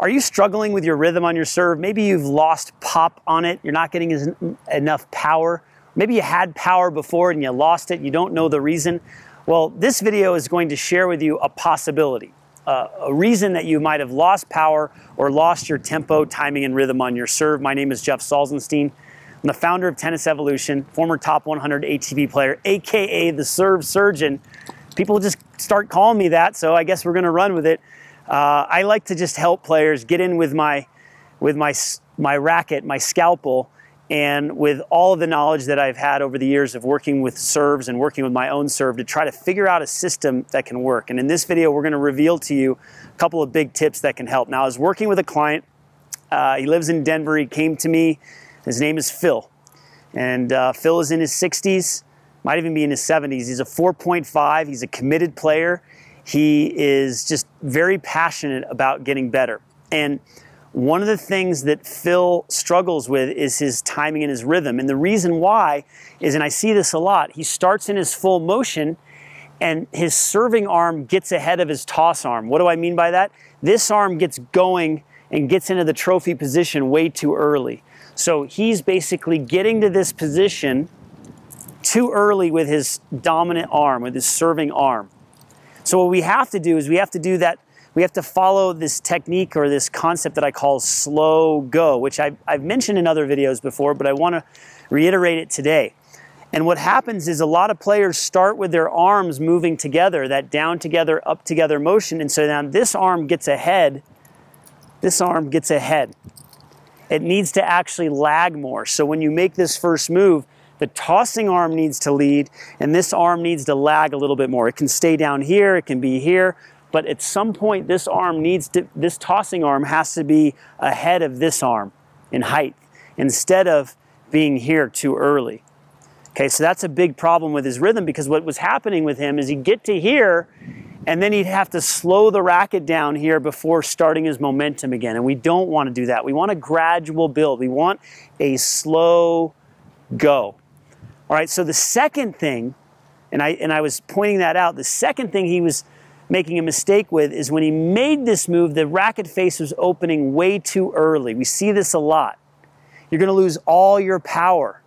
Are you struggling with your rhythm on your serve? Maybe you've lost pop on it. You're not getting enough power. Maybe you had power before and you lost it. You don't know the reason. Well, this video is going to share with you a possibility, a reason that you might have lost power or lost your tempo, timing, and rhythm on your serve. My name is Jeff Salzenstein. I'm the founder of Tennis Evolution, former top 100 ATP player, AKA the serve surgeon. People just start calling me that, so I guess we're going to run with it. I like to just help players get in with my racket, my scalpel, and with all of the knowledge that I've had over the years of working with serves and working with my own serve to try to figure out a system that can work. And in this video, we're going to reveal to you a couple of big tips that can help. Now, I was working with a client. He lives in Denver. He came to me. His name is Phil. And Phil is in his 60s, might even be in his 70s. He's a 4.5. He's a committed player. He is just very passionate about getting better. And one of the things that Phil struggles with is his timing and his rhythm. And the reason why is, and I see this a lot, he starts in his full motion and his serving arm gets ahead of his toss arm. What do I mean by that? This arm gets going and gets into the trophy position way too early. So he's basically getting to this position too early with his dominant arm, with his serving arm. So what we have to do is we have to follow this technique or this concept that I call slow go, which I've mentioned in other videos before, but I want to reiterate it today. And what happens is a lot of players start with their arms moving together, that down together, up together motion, and so now this arm gets ahead. This arm gets ahead. It needs to actually lag more. So when you make this first move, the tossing arm needs to lead, and this arm needs to lag a little bit more. It can stay down here, it can be here, but at some point this tossing arm has to be ahead of this arm in height instead of being here too early. Okay, so that's a big problem with his rhythm, because what was happening with him is he'd get to here and then he'd have to slow the racket down here before starting his momentum again. And we don't want to do that. We want a gradual build. We want a slow go. All right, so the second thing, and I was pointing that out, the second thing he was making a mistake with is when he made this move, the racket face was opening way too early. We see this a lot. You're going to lose all your power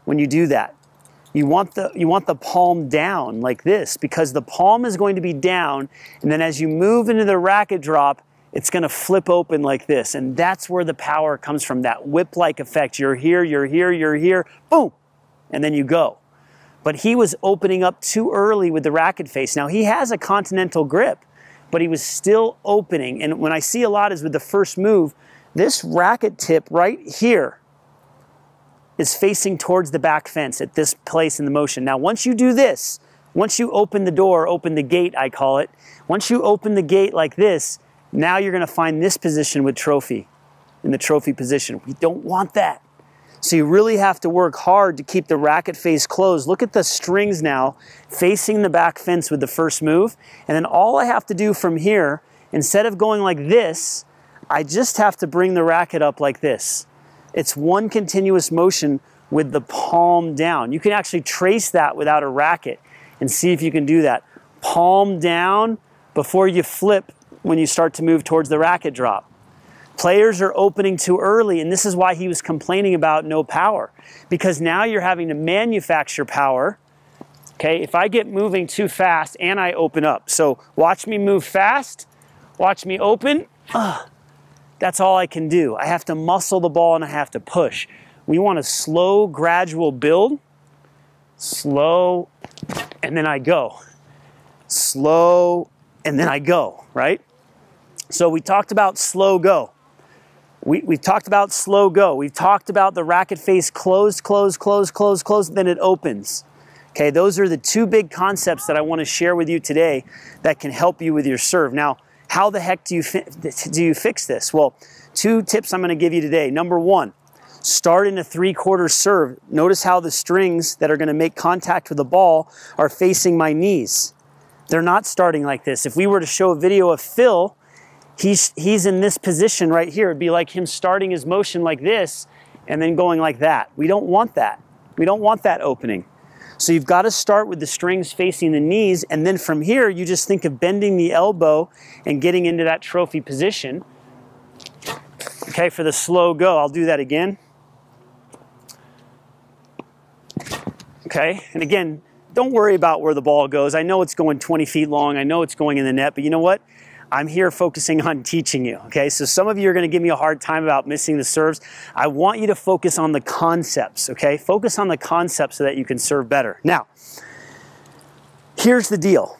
when you do that. You want the palm down like this, because the palm is going to be down, and then as you move into the racket drop, it's going to flip open like this, and that's where the power comes from, that whip-like effect. You're here, you're here, you're here, boom, and then you go. But he was opening up too early with the racket face. Now, he has a continental grip, but he was still opening. And when I see a lot is with the first move, this racket tip right here is facing towards the back fence at this place in the motion. Now, once you do this, once you open the door, open the gate, I call it, once you open the gate like this, now you're going to find this position with trophy, in the trophy position. We don't want that. So you really have to work hard to keep the racket face closed. Look at the strings now facing the back fence with the first move. And then all I have to do from here, instead of going like this, I just have to bring the racket up like this. It's one continuous motion with the palm down. You can actually trace that without a racket and see if you can do that. Palm down before you flip when you start to move towards the racket drop. Players are opening too early, and this is why he was complaining about no power, because now you're having to manufacture power. Okay, if I get moving too fast and I open up, so watch me move fast, watch me open, that's all I can do. I have to muscle the ball and I have to push. We want a slow, gradual build, slow, and then I go. Slow, and then I go, right? So we talked about slow go. We've talked about slow go. We've talked about the racket face closed, closed, closed, closed, closed, then it opens. Okay, those are the two big concepts that I want to share with you today that can help you with your serve. Now, how the heck do you fix this? Well, two tips I'm going to give you today. Number one, start in a 3/4 serve. Notice how the strings that are going to make contact with the ball are facing my knees. They're not starting like this. If we were to show a video of Phil, he's in this position right here. It'd be like him starting his motion like this and then going like that. We don't want that. We don't want that opening. So you've got to start with the strings facing the knees, and then from here you just think of bending the elbow and getting into that trophy position. Okay, for the slow go, I'll do that again. Okay, and again, don't worry about where the ball goes. I know it's going 20 feet long. I know it's going in the net, but you know what? I'm here focusing on teaching you, okay? So some of you are gonna give me a hard time about missing the serves. I want you to focus on the concepts, okay? Focus on the concepts so that you can serve better. Now, here's the deal.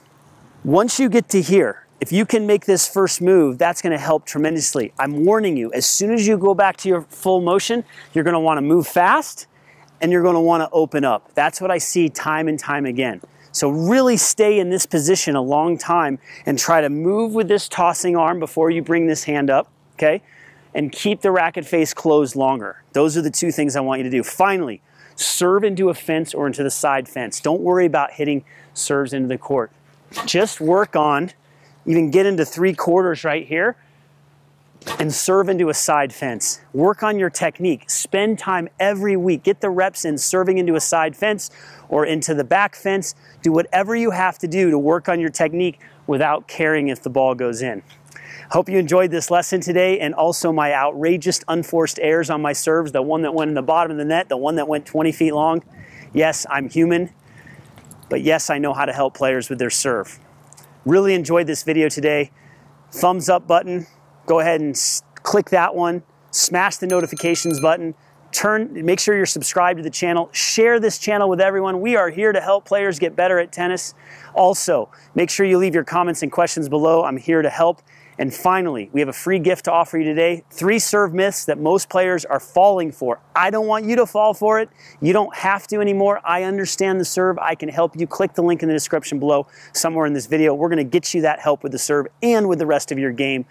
Once you get to here, if you can make this first move, that's gonna help tremendously. I'm warning you, as soon as you go back to your full motion, you're gonna wanna move fast and you're gonna wanna open up. That's what I see time and time again. So really stay in this position a long time and try to move with this tossing arm before you bring this hand up, okay? And keep the racket face closed longer. Those are the two things I want you to do. Finally, serve into a fence or into the side fence. Don't worry about hitting serves into the court. Just work on, even get into 3/4 right here, and serve into a side fence. Work on your technique. Spend time every week. Get the reps in serving into a side fence or into the back fence. Do whatever you have to do to work on your technique without caring if the ball goes in. Hope you enjoyed this lesson today, and also my outrageous unforced errors on my serves, the one that went in the bottom of the net, the one that went 20 feet long. Yes, I'm human, but yes, I know how to help players with their serve. Really enjoyed this video today. Thumbs up button. Go ahead and click that one, smash the notifications button, make sure you're subscribed to the channel, share this channel with everyone. We are here to help players get better at tennis. Also, make sure you leave your comments and questions below. I'm here to help. And finally, we have a free gift to offer you today. 3 serve myths that most players are falling for. I don't want you to fall for it. You don't have to anymore. I understand the serve. I can help you. Click the link in the description below somewhere in this video. We're going to get you that help with the serve and with the rest of your game.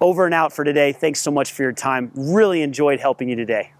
Over and out for today. Thanks so much for your time. Really enjoyed helping you today.